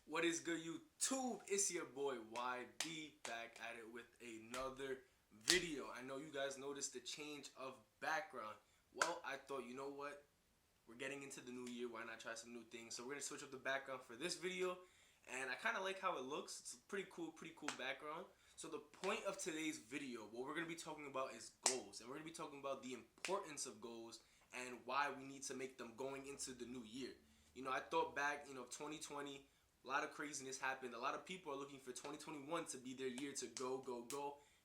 What is good, YouTube? It's your boy YB back at it with another video. I know you guys noticed the change of background. Well, I thought, you know what? We're getting into the new year. Why not try some new things? So we're gonna switch up the background for this video, and I kind of like how it looks. It's a pretty cool background. So the point of today's video, what we're gonna be talking about is goals, and we're gonna be talking about the importance of goals and why we need to make them going into the new year. I thought back, 2020. A lot of craziness happened. A lot of people are looking for 2021 to be their year to go,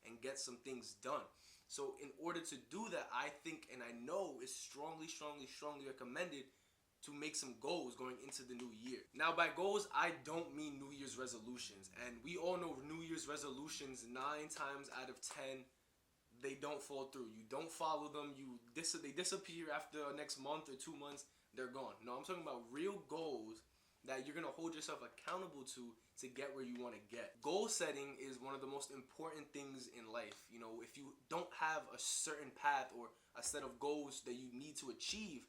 and get some things done. So in order to do that, I think and I know it's strongly recommended to make some goals going into the new year. Now, by goals, I don't mean New Year's resolutions. And we all know New Year's resolutions, 9 times out of 10, they don't fall through. You don't follow them. They disappear after the next month or 2 months. They're gone. No, I'm talking about real goals that you're going to hold yourself accountable to get where you want to get. Goal setting is one of the most important things in life. If you don't have a certain path or a set of goals that you need to achieve,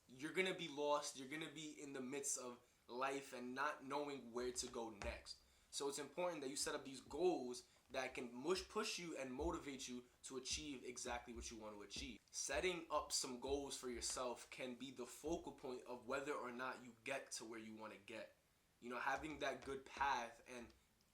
you're going to be lost. You're going to be in the midst of life and not knowing where to go next. So it's important that you set up these goals that can push you and motivate you to achieve exactly what you want to achieve. Setting up some goals for yourself can be the focal point of whether or not you get to where you want to get. Having that good path and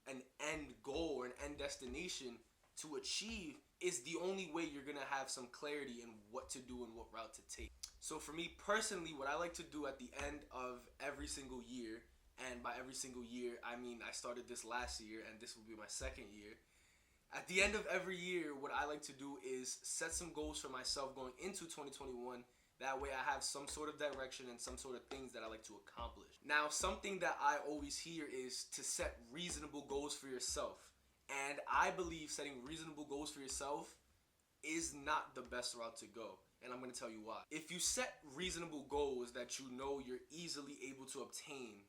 an end goal or an end destination to achieve is the only way you're going to have some clarity in what to do and what route to take. So for me personally, what I like to do at the end of every single year, and by every single year, I mean I started this last year and this will be my second year. At the end of every year, what I like to do is set some goals for myself going into 2021. That way I have some sort of direction and some sort of things that I like to accomplish. Now, something that I always hear is to set reasonable goals for yourself. And I believe setting reasonable goals for yourself is not the best route to go. And I'm going to tell you why. If you set reasonable goals that you know you're easily able to obtain,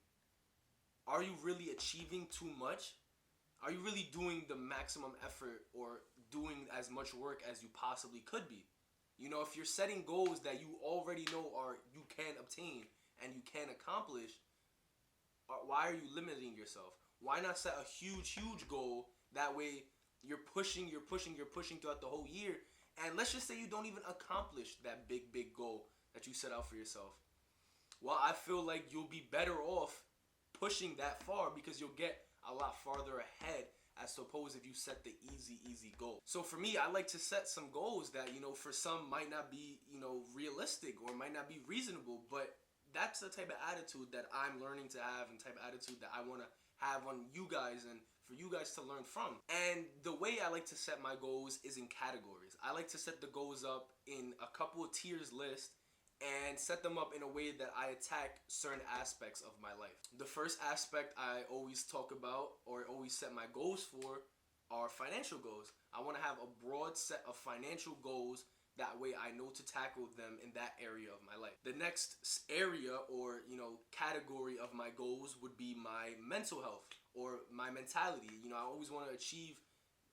are you really achieving too much? Are you really doing the maximum effort or doing as much work as you possibly could be? If you're setting goals that you already know you can obtain and you can accomplish, why are you limiting yourself? Why not set a huge goal? That way you're pushing throughout the whole year. And let's just say you don't even accomplish that big goal that you set out for yourself. Well, I feel like you'll be better off pushing that far because you'll get a lot farther ahead as opposed if you set the easy goal. So for me, I like to set some goals that, for some might not be, realistic or might not be reasonable, but that's the type of attitude that I'm learning to have and type of attitude that I want to have on you guys and for you guys to learn from. And the way I like to set my goals is in categories. I like to set the goals up in a couple of tiers list and set them up in a way that I attack certain aspects of my life. The first aspect I always talk about or always set my goals for are financial goals. I want to have a broad set of financial goals. That way I know to tackle them in that area of my life. The next area or, category of my goals would be my mental health or my mentality. I always want to achieve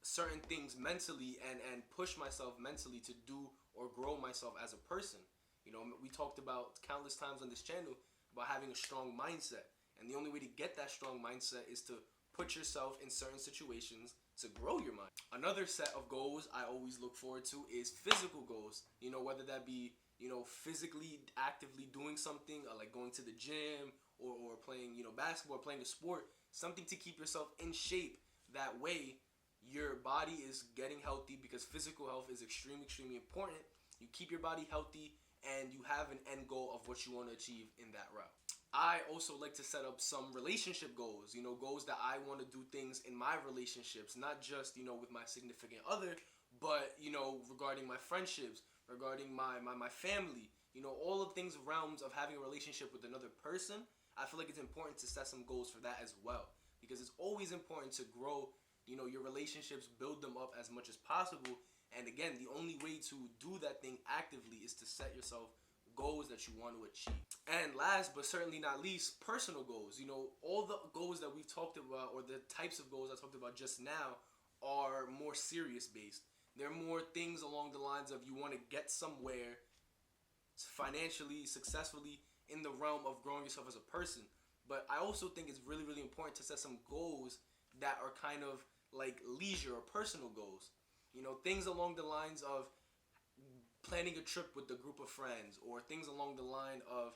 certain things mentally and push myself mentally to do or grow myself as a person. We talked about countless times on this channel about having a strong mindset. And the only way to get that strong mindset is to put yourself in certain situations to grow your mind. Another set of goals I always look forward to is physical goals. Whether that be, physically actively doing something like going to the gym or playing, basketball, playing a sport, something to keep yourself in shape. That way your body is getting healthy because physical health is extremely important. You keep your body healthy and you have an end goal of what you want to achieve in that route. I also like to set up some relationship goals, goals that I want to do things in my relationships, not just, with my significant other, but, regarding my friendships, regarding my family, all of things realms of having a relationship with another person. I feel like it's important to set some goals for that as well, because it's always important to grow, your relationships, build them up as much as possible. And again, the only way to do that thing actively is to set yourself goals that you want to achieve. And last but certainly not least, personal goals. All the goals that we've talked about or the types of goals I talked about just now are more serious based. They're more things along the lines of you want to get somewhere financially, successfully in the realm of growing yourself as a person. But I also think it's really, really important to set some goals that are kind of like leisure or personal goals. You know, things along the lines of planning a trip with a group of friends, or things along the line of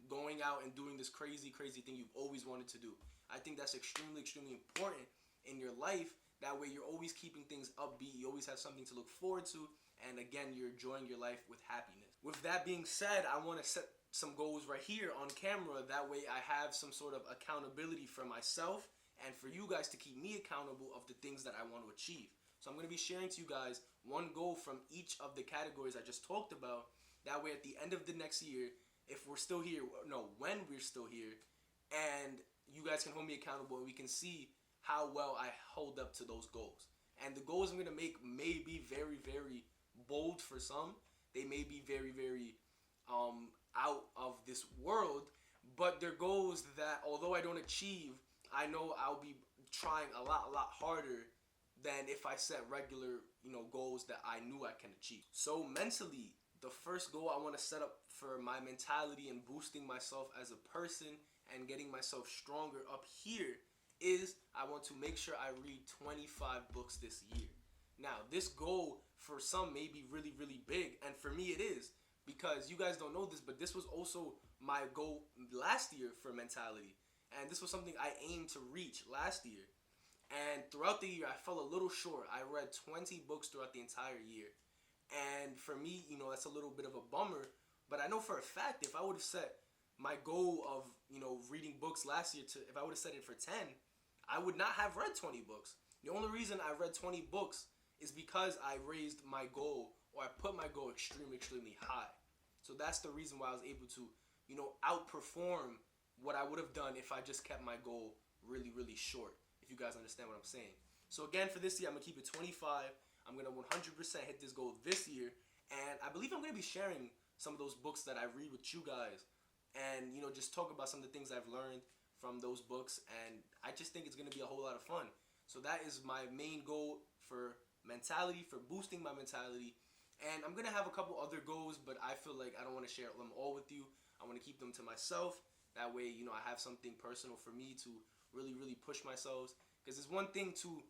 going out and doing this crazy, crazy thing you've always wanted to do. I think that's extremely, extremely important in your life. That way you're always keeping things upbeat. You always have something to look forward to. And again, you're enjoying your life with happiness. With that being said, I want to set some goals right here on camera. That way I have some sort of accountability for myself and for you guys to keep me accountable of the things that I want to achieve. So I'm going to be sharing to you guys one goal from each of the categories I just talked about. That way at the end of the next year, if we're still here, no, when we're still here, and you guys can hold me accountable and we can see how well I hold up to those goals. And the goals I'm going to make may be very, very bold for some. They may be very, very out of this world, but they're goals that although I don't achieve, I know I'll be trying a lot harder than if I set regular, goals that I knew I can achieve. So mentally, the first goal I want to set up for my mentality and boosting myself as a person and getting myself stronger up here is I want to make sure I read 25 books this year. Now, this goal for some may be really, really big, and for me it is, because you guys don't know this, but this was also my goal last year for mentality. And this was something I aimed to reach last year. And throughout the year, I fell a little short. I read 20 books throughout the entire year. And for me, that's a little bit of a bummer. But I know for a fact, if I would have set my goal of, reading books last year if I would have set it for 10, I would not have read 20 books. The only reason I read 20 books is because I raised my goal, or I put my goal extremely, extremely high. So that's the reason why I was able to, outperform what I would have done if I just kept my goal really, really short, if you guys understand what I'm saying. So again, for this year, I'm going to keep it 25. I'm going to 100% hit this goal this year. And I believe I'm going to be sharing some of those books that I read with you guys. And, just talk about some of the things I've learned from those books. And I just think it's going to be a whole lot of fun. So that is my main goal for mentality, for boosting my mentality. And I'm going to have a couple other goals, but I feel like I don't want to share them all with you. I want to keep them to myself. That way, I have something personal for me to really, really push myself. Because it's one thing to,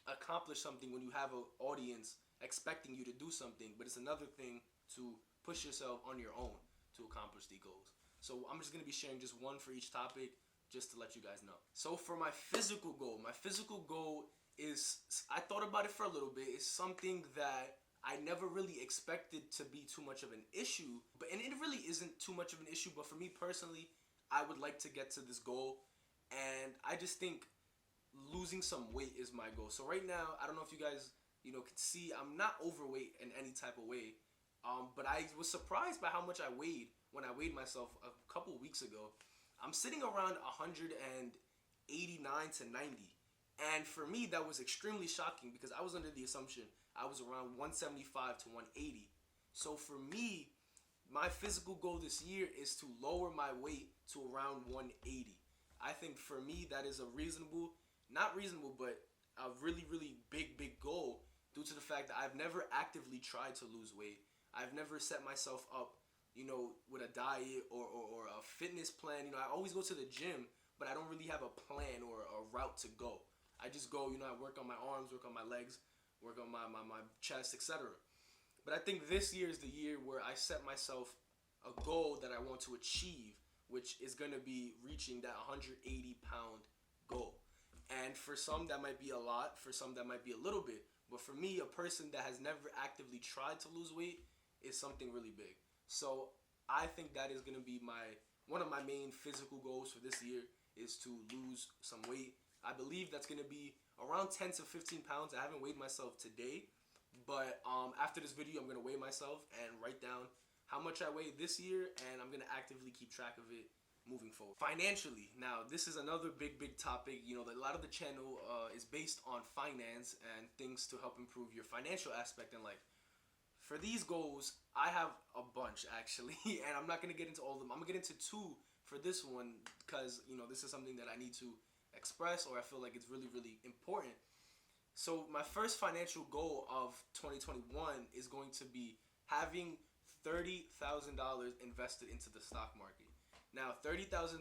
accomplish something when you have an audience expecting you to do something, but it's another thing to push yourself on your own to accomplish the goals. So I'm just going to be sharing just one for each topic, just to let you guys know. So for my physical goal is, I thought about it for a little bit. It's something that I never really expected to be too much of an issue, and it really isn't too much of an issue, but for me personally, I would like to get to this goal, and I just think losing some weight is my goal. So right now, I don't know if you guys, can see, I'm not overweight in any type of way, but I was surprised by how much I weighed when I weighed myself a couple weeks ago. I'm sitting around 189 to 90. And for me, that was extremely shocking because I was under the assumption I was around 175 to 180. So for me, my physical goal this year is to lower my weight to around 180. I think for me, that is a not reasonable, but a really, really big, big goal due to the fact that I've never actively tried to lose weight. I've never set myself up, with a diet or a fitness plan. I always go to the gym, but I don't really have a plan or a route to go. I just go, I work on my arms, work on my legs, work on my chest, etc. But I think this year is the year where I set myself a goal that I want to achieve, which is going to be reaching that 180-pound goal. And for some, that might be a lot. For some, that might be a little bit. But for me, a person that has never actively tried to lose weight is something really big. So I think that is going to be one of my main physical goals for this year is to lose some weight. I believe that's going to be around 10 to 15 pounds. I haven't weighed myself today, but after this video, I'm going to weigh myself and write down how much I weigh this year, and I'm going to actively keep track of it moving forward. Financially, now this is another big, big topic. A lot of the channel is based on finance and things to help improve your financial aspect in life. For these goals, I have a bunch actually, and I'm not going to get into all of them. I'm going to get into two for this one because, this is something that I need to express, or I feel like it's really, really important. So my first financial goal of 2021 is going to be having $30,000 invested into the stock market. Now, $30,000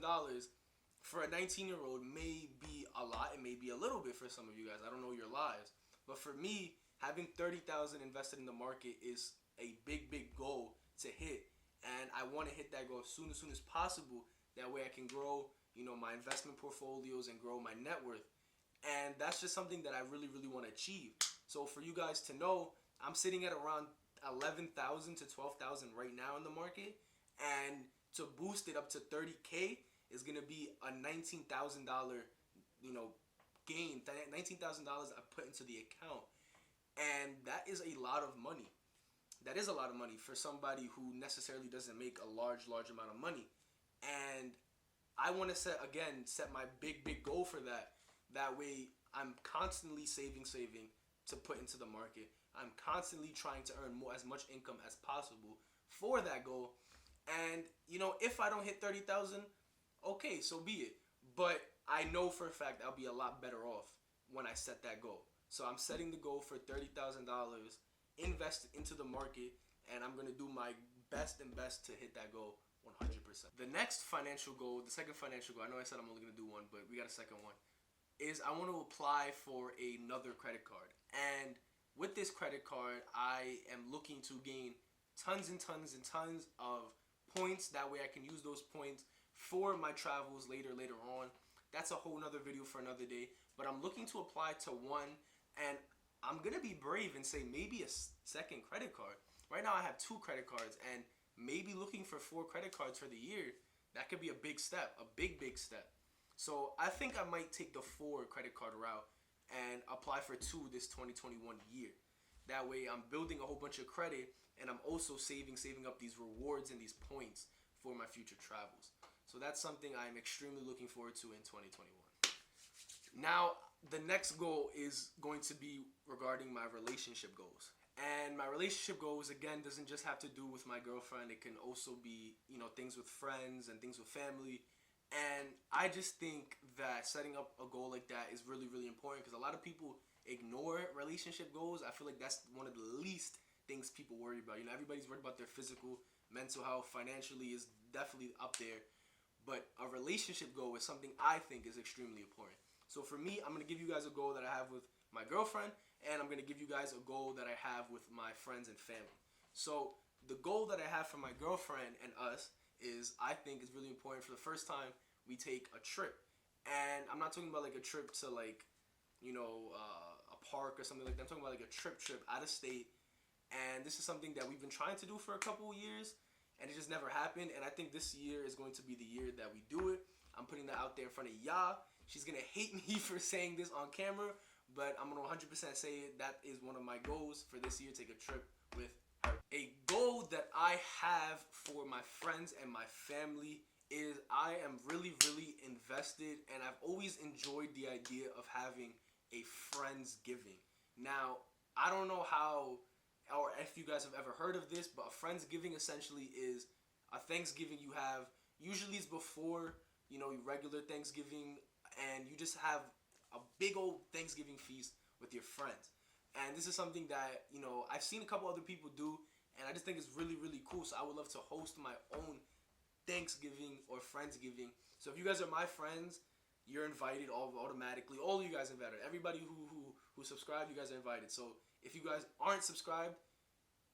for a 19-year-old may be a lot. It may be a little bit for some of you guys. I don't know your lives. But for me, having $30,000 invested in the market is a big, big goal to hit. And I want to hit that goal as soon as possible. That way I can grow, my investment portfolios and grow my net worth. And that's just something that I really, really want to achieve. So for you guys to know, I'm sitting at around 11,000 to 12,000 right now in the market. And to boost it up to 30K is going to be a $19,000, gain. $19,000 I put into the account. And that is a lot of money. That is a lot of money for somebody who necessarily doesn't make a large amount of money. And I want to set my big goal for that. That way I'm constantly saving to put into the market. I'm constantly trying to earn as much income as possible for that goal. And, if I don't hit 30,000, okay, so be it. But I know for a fact I'll be a lot better off when I set that goal. So I'm setting the goal for $30,000 invested into the market, and I'm going to do my best to hit that goal 100%. The next financial goal, the second financial goal, I know I said I'm only going to do one, but we got a second one, is I want to apply for another credit card. And with this credit card, I am looking to gain tons and tons of points. That way I can use those points for my travels later on. That's a whole nother video for another day. But I'm looking to apply to one, and I'm going to be brave and say maybe a second credit card. Right now I have 2 credit cards, and maybe looking for 4 credit cards for the year, that could be a big step, a big step. So I think I might take the 4 credit card route and apply for 2 this 2021 year. That way I'm building a whole bunch of credit, and I'm also saving up these rewards and these points for my future travels. So that's something I'm extremely looking forward to in 2021. Now, the next goal is going to be regarding my relationship goals. And my relationship goals, again, doesn't just have to do with my girlfriend. It can also be, things with friends and things with family. And I just think that setting up a goal like that is really, really important, because a lot of people ignore relationship goals. I feel like that's one of the least things people worry about. Everybody's worried about their physical, mental health, financially is definitely up there. But a relationship goal is something I think is extremely important. So for me, I'm going to give you guys a goal that I have with my girlfriend, and I'm going to give you guys a goal that I have with my friends and family. So the goal that I have for my girlfriend and us is, I think is really important. For the first time, we take a trip. And I'm not talking about like a trip to a park or something like that. I'm talking about like a trip out of state. And this is something that we've been trying to do for a couple of years, and it just never happened. And I think this year is going to be the year that we do it. I'm putting that out there in front of y'all. She's going to hate me for saying this on camera, but I'm going to 100% say it. That is one of my goals for this year, take a trip with her. A goal that I have for my friends and my family is I am really, really invested, and I've always enjoyed the idea of having a Friendsgiving. Now, I don't know how, or if you guys have ever heard of this, but a Friendsgiving essentially is a Thanksgiving you have. Usually it's before, regular Thanksgiving, and you just have a big old Thanksgiving feast with your friends. And this is something that, I've seen a couple other people do, and I just think it's really, really cool. So I would love to host my own Thanksgiving or Friendsgiving. So if you guys are my friends, you're invited automatically. All of you guys are invited. Everybody who subscribe, you guys are invited. So if you guys aren't subscribed,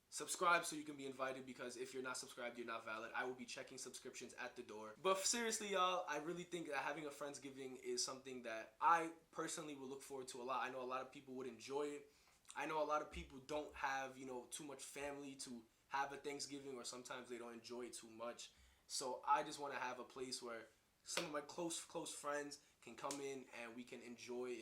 subscribe so you can be invited, because if you're not subscribed, you're not valid. I will be checking subscriptions at the door. But seriously, y'all, I really think that having a Friendsgiving is something that I personally will look forward to a lot. I know a lot of people would enjoy it. I know a lot of people don't have, too much family to have a Thanksgiving, or sometimes they don't enjoy it too much. So I just want to have a place where some of my close friends can come in and we can enjoy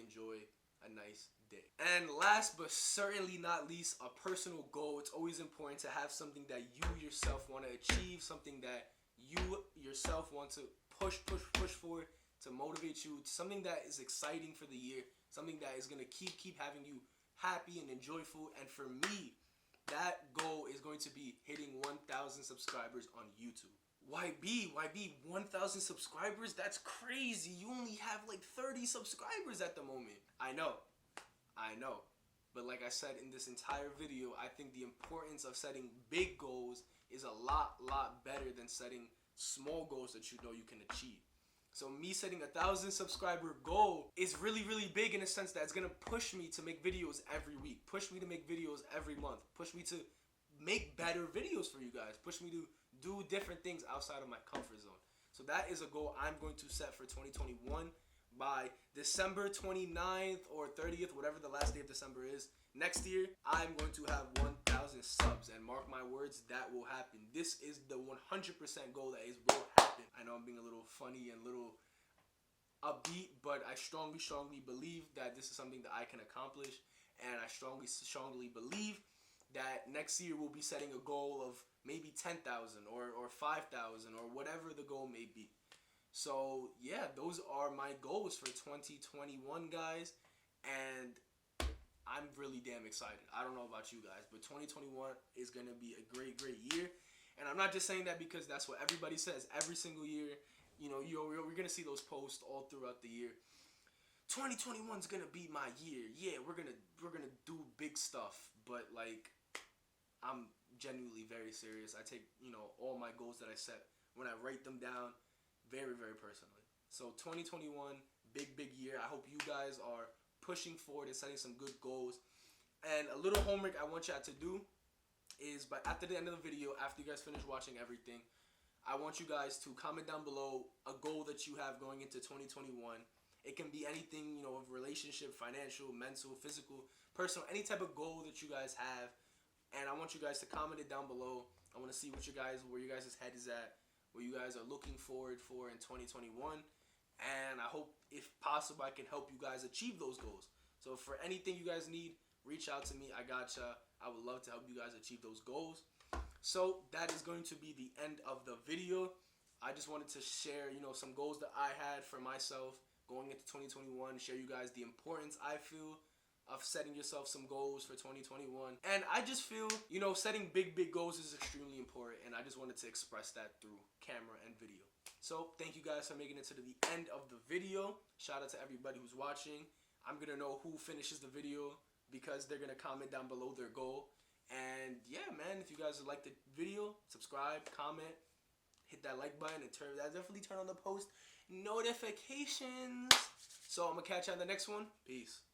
a nice day. And last but certainly not least, a personal goal. It's always important to have something that you yourself want to achieve, something that you yourself want to push for, to motivate you, something that is exciting for the year, something that is going to keep having you happy and enjoyable. And for me, that goal is going to be hitting 1,000 subscribers on YouTube. YB, 1,000 subscribers? That's crazy. You only have like 30 subscribers at the moment. I know. But like I said in this entire video, I think the importance of setting big goals is a lot better than setting small goals that you know you can achieve. So me setting 1,000 subscriber goal is really, really big in a sense that it's gonna push me to make videos every week, push me to make videos every month, push me to make better videos for you guys, push me to do different things outside of my comfort zone. So that is a goal I'm going to set for 2021. By December 29th or 30th, whatever the last day of December is, next year, I'm going to have 1,000 subs. And mark my words, that will happen. This is the 100% goal that will happen. I know I'm being a little funny and a little upbeat, but I strongly, strongly believe that this is something that I can accomplish. And I strongly, strongly believe that next year we'll be setting a goal of maybe 10,000 or 5,000 or whatever the goal may be. So yeah, those are my goals for 2021, guys, and I'm really damn excited. I don't know about you guys, but 2021 is gonna be a great, great year. And I'm not just saying that because that's what everybody says every single year. You know, we're gonna see those posts all throughout the year. 2021 is gonna be my year. Yeah, we're gonna do big stuff, but like, I'm genuinely very serious. I take, you know, all my goals that I set when I write them down very, very personally. So 2021, big, big year. I hope you guys are pushing forward and setting some good goals. And a little homework I want y'all to do is, by after the end of the video, after you guys finish watching everything, I want you guys to comment down below a goal that you have going into 2021. It can be anything, you know, of relationship, financial, mental, physical, personal, any type of goal that you guys have. And I want you guys to comment it down below. I want to see what where you guys' head is at, what you guys are looking forward for in 2021. And I hope, if possible, I can help you guys achieve those goals. So for anything you guys need, reach out to me. I gotcha. I would love to help you guys achieve those goals. So that is going to be the end of the video. I just wanted to share, you know, some goals that I had for myself going into 2021, share you guys the importance I feel of setting yourself some goals for 2021. And I just feel, you know, setting big, big goals is extremely important, and I just wanted to express that through camera and video. So thank you guys for making it to the end of the video. Shout out to everybody who's watching. I'm gonna know who finishes the video because they're gonna comment down below their goal. And yeah, man, if you guys like the video, subscribe, comment, hit that like button, and definitely turn on the post notifications. So I'm gonna catch you on the next one. Peace.